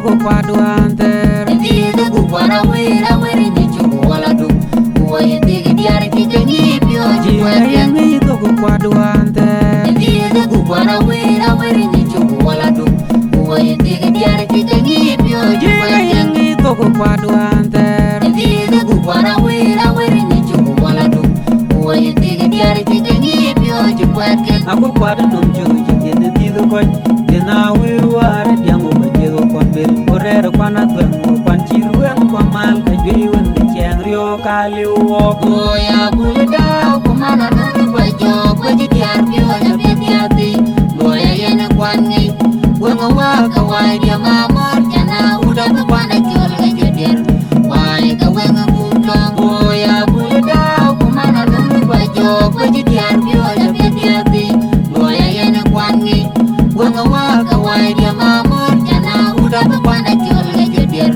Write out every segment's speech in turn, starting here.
togo kwaduante Ndi dugu para wiri ni chuku wala du Uwa yendigi diari kike ni pio Jile yengi togo kwaduante Ndi dugu para wiri ni chuku wala du Uwa yendigi diari kike ni pio Jile yengi togo kwaduante Ndi dugu para wiri ni chuku wala du Uwa yendigi diari kike ni pio Aku kwadu num juji kene tidu koy Dina wiware diango bajedo kon bel Orere kwana twengo kwan chiruen kwa mal Kajui wende cheng rio kali uok Goya bulda kumana nunu bajo Kwaji diar pio jabe diati Goya yene kwangi Wenga waka wai dia mamor Jana udah kwana jol gajedir Wai ka wenga gulong Goya bulda kumana nunu bajo Kwaji diar pio jabe diati Goya yene kwangi Wenga waka wai dia mamor Jana udah kwana jol gajedir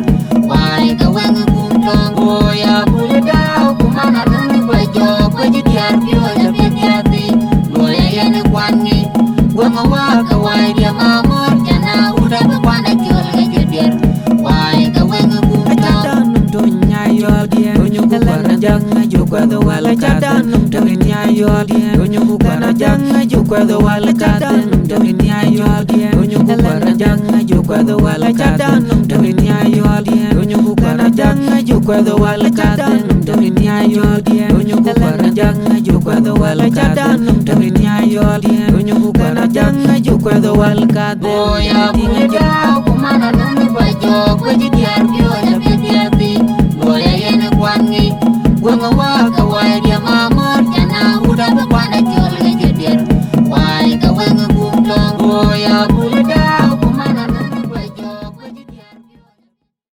Wai ka wenga gulong Goya bulda kumana nunu bajo Kwaji diar pio jabe diati Goya yene kwangi Wenga waka wai dia mamor Jana udah kwana jol gajedir Wai ka wenga gulong Achada num to nyayo dien Onyuku kwana janga jukwado wala chada num to nyayo dien Onyuku kwana janga jukwado wala chada num to nyayo dien Onyuku kwana janga jukwado wala chada num to nyayo dien Onyuku kwana janga jukwado wala chada num to nyayo dien Onyuku kwana janga jukwado wala chada num to nyayo dien Onyuku kwana janga jukwado wala chada Goya bulda kumana nunu bajo Kwaji diar pio jabe diati Goya yene kwangi Wenga waka wai dia mamor Jana udah kwana jol gajedir Wai ka wenga gulong Goya